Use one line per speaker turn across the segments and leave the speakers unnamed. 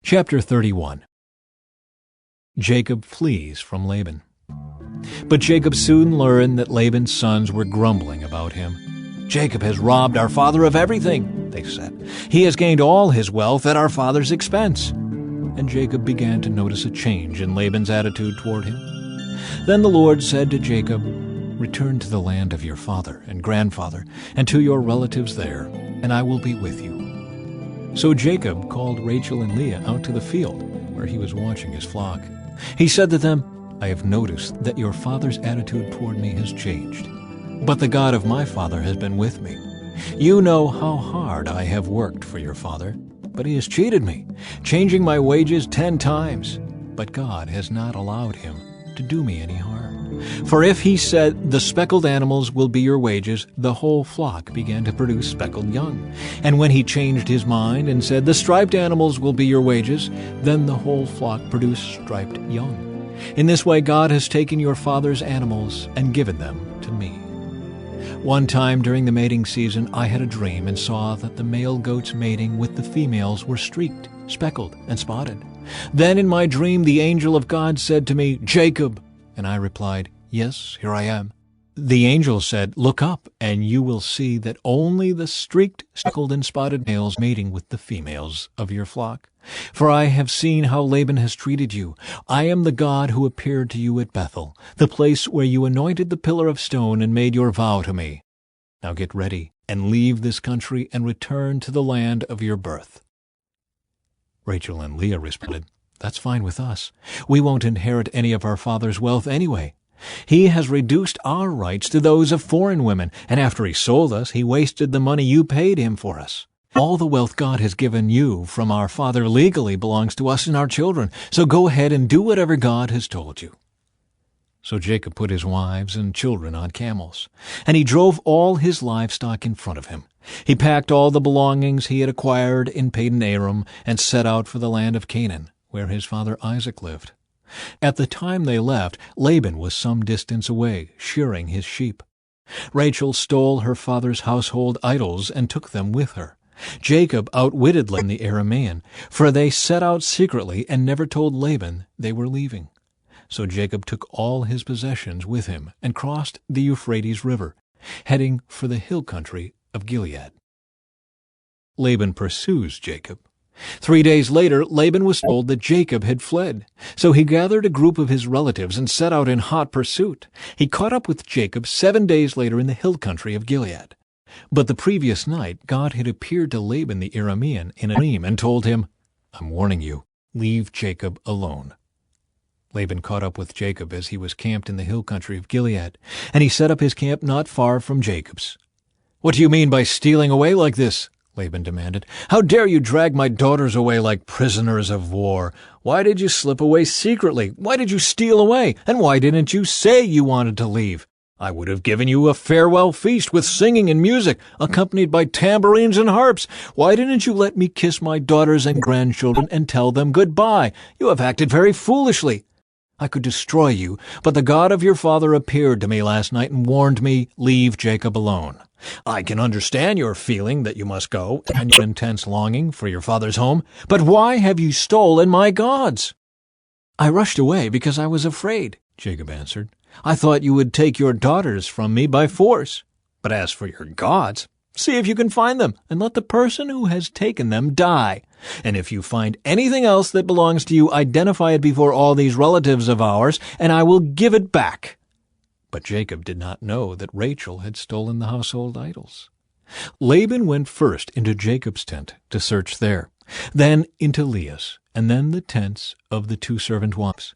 Chapter 31. Jacob flees from Laban. But Jacob soon learned that Laban's sons were grumbling about him. "Jacob has robbed our father of everything," they said. "He has gained all his wealth at our father's expense." And Jacob began to notice a change in Laban's attitude toward him. Then the Lord said to Jacob, "Return to the land of your father and grandfather, and to your relatives there, and I will be with you." So Jacob called Rachel and Leah out to the field, where he was watching his flock. He said to them, "I have noticed that your father's attitude toward me has changed, but the God of my father has been with me. You know how hard I have worked for your father, but he has cheated me, changing my wages 10 times. But God has not allowed him to do me any harm. For if he said, 'The speckled animals will be your wages,' the whole flock began to produce speckled young. And when he changed his mind and said, 'The striped animals will be your wages,' then the whole flock produced striped young. In this way God has taken your father's animals and given them to me. One time during the mating season I had a dream and saw that the male goats mating with the females were streaked, speckled, and spotted. Then in my dream the angel of God said to me, 'Jacob,' and I replied, 'Yes, here I am.' The angel said, 'Look up, and you will see that only the streaked, speckled, and spotted males mating with the females of your flock. For I have seen how Laban has treated you. I am the God who appeared to you at Bethel, the place where you anointed the pillar of stone and made your vow to me. Now get ready and leave this country and return to the land of your birth.' Rachel and Leah responded, 'That's fine with us. We won't inherit any of our father's wealth anyway. He has reduced our rights to those of foreign women, and after he sold us, he wasted the money you paid him for us. All the wealth God has given you from our father legally belongs to us and our children, so go ahead and do whatever God has told you.' So Jacob put his wives and children on camels, and he drove all his livestock in front of him. He packed all the belongings he had acquired in Padan Aram and set out for the land of Canaan, where his father Isaac lived. At the time they left, Laban was some distance away, shearing his sheep. Rachel stole her father's household idols and took them with her. Jacob outwitted Laban the Aramean, for they set out secretly and never told Laban they were leaving. So Jacob took all his possessions with him and crossed the Euphrates River, heading for the hill country of Gilead. Laban pursues Jacob. 3 days later, Laban was told that Jacob had fled. So he gathered a group of his relatives and set out in hot pursuit. He caught up with Jacob 7 days later in the hill country of Gilead. But the previous night, God had appeared to Laban the Aramean in a dream and told him, 'I'm warning you, leave Jacob alone.' Laban caught up with Jacob as he was camped in the hill country of Gilead, and he set up his camp not far from Jacob's. 'What do you mean by stealing away like this?' Laban demanded. 'How dare you drag my daughters away like prisoners of war? Why did you slip away secretly? Why did you steal away? And why didn't you say you wanted to leave? I would have given you a farewell feast with singing and music, accompanied by tambourines and harps. Why didn't you let me kiss my daughters and grandchildren and tell them goodbye? You have acted very foolishly. I could destroy you, but the God of your father appeared to me last night and warned me, leave Jacob alone. I can understand your feeling that you must go and your intense longing for your father's home, but why have you stolen my gods?' 'I rushed away because I was afraid,' Jacob answered. 'I thought you would take your daughters from me by force. But as for your gods, see if you can find them, and let the person who has taken them die. And if you find anything else that belongs to you, identify it before all these relatives of ours, and I will give it back.' But Jacob did not know that Rachel had stolen the household idols. Laban went first into Jacob's tent to search there, then into Leah's, and then the tents of the 2 servant wives.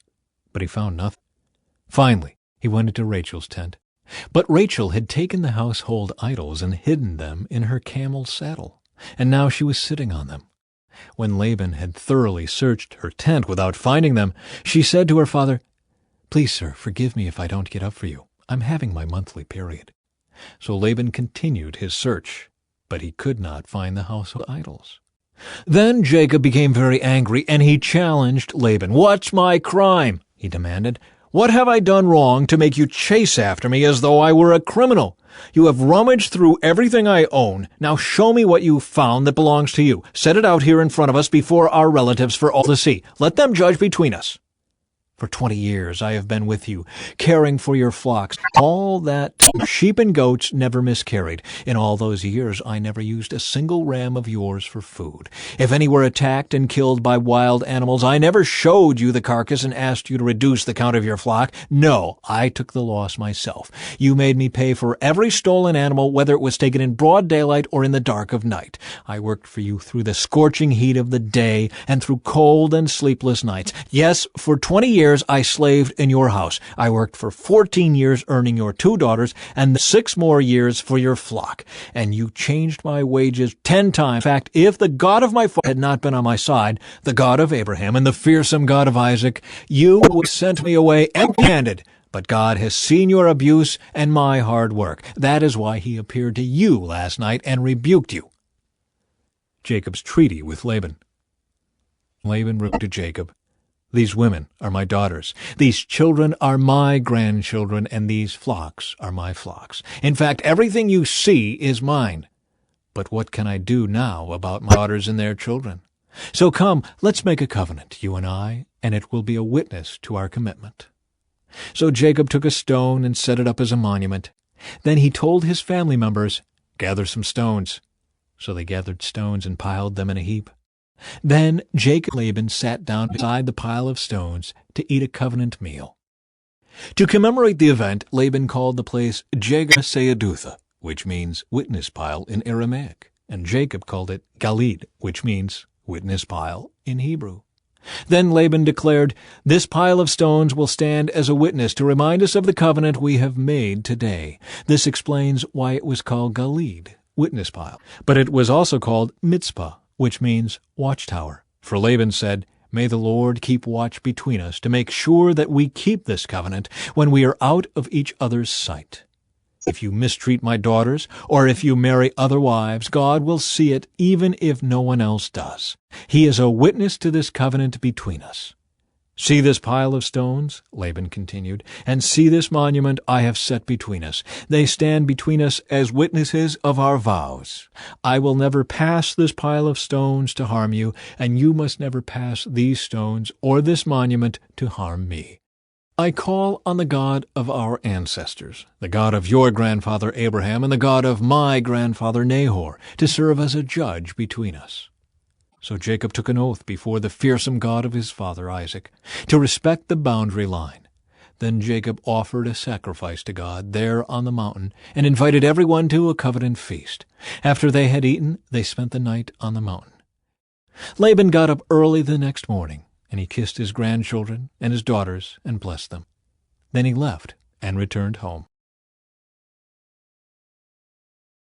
But he found nothing. Finally, he went into Rachel's tent. But Rachel had taken the household idols and hidden them in her camel's saddle, and now she was sitting on them. When Laban had thoroughly searched her tent without finding them, she said to her father, 'Please, sir, forgive me if I don't get up for you. I'm having my monthly period.' So Laban continued his search, but he could not find the household idols. Then Jacob became very angry, and he challenged Laban. 'What's my crime?' he demanded. 'What have I done wrong to make you chase after me as though I were a criminal? You have rummaged through everything I own. Now show me what you found that belongs to you. Set it out here in front of us before our relatives for all to see. Let them judge between us. For 20 years I have been with you, caring for your flocks. All that sheep and goats never miscarried. In all those years I never used a single ram of yours for food. If any were attacked and killed by wild animals, I never showed you the carcass and asked you to reduce the count of your flock. No, I took the loss myself. You made me pay for every stolen animal, whether it was taken in broad daylight or in the dark of night. I worked for you through the scorching heat of the day and through cold and sleepless nights. Yes, for 20 years I slaved in your house. I worked for 14 years earning your 2 daughters and 6 more years for your flock. And you changed my wages 10 times. In fact, if the God of my father had not been on my side, the God of Abraham and the fearsome God of Isaac, you would have sent me away empty-handed. But God has seen your abuse and my hard work. That is why he appeared to you last night and rebuked you. Jacob's treaty with Laban. Laban wrote to Jacob, "These women are my daughters, these children are my grandchildren, and these flocks are my flocks. In fact, everything you see is mine. But what can I do now about my daughters and their children? So come, let's make a covenant, you and I, and it will be a witness to our commitment." So Jacob took a stone and set it up as a monument. Then he told his family members, "Gather some stones." So they gathered stones and piled them in a heap. Then Jacob and Laban sat down beside the pile of stones to eat a covenant meal. To commemorate the event, Laban called the place Jegar-Sahadutha, which means witness pile in Aramaic, and Jacob called it Gilead, which means witness pile in Hebrew. Then Laban declared, "This pile of stones will stand as a witness to remind us of the covenant we have made today." This explains why it was called Gilead, witness pile. But it was also called Mizpah, which means watchtower. For Laban said, "May the Lord keep watch between us to make sure that we keep this covenant when we are out of each other's sight. If you mistreat my daughters, or if you marry other wives, God will see it even if no one else does. He is a witness to this covenant between us. See this pile of stones," Laban continued, "and see this monument I have set between us. They stand between us as witnesses of our vows. I will never pass this pile of stones to harm you, and you must never pass these stones or this monument to harm me. I call on the God of our ancestors, the God of your grandfather Abraham and the God of my grandfather Nahor, to serve as a judge between us." So Jacob took an oath before the fearsome God of his father Isaac to respect the boundary line. Then Jacob offered a sacrifice to God there on the mountain and invited everyone to a covenant feast. After they had eaten, they spent the night on the mountain. Laban got up early the next morning, and he kissed his grandchildren and his daughters and blessed them. Then he left and returned home.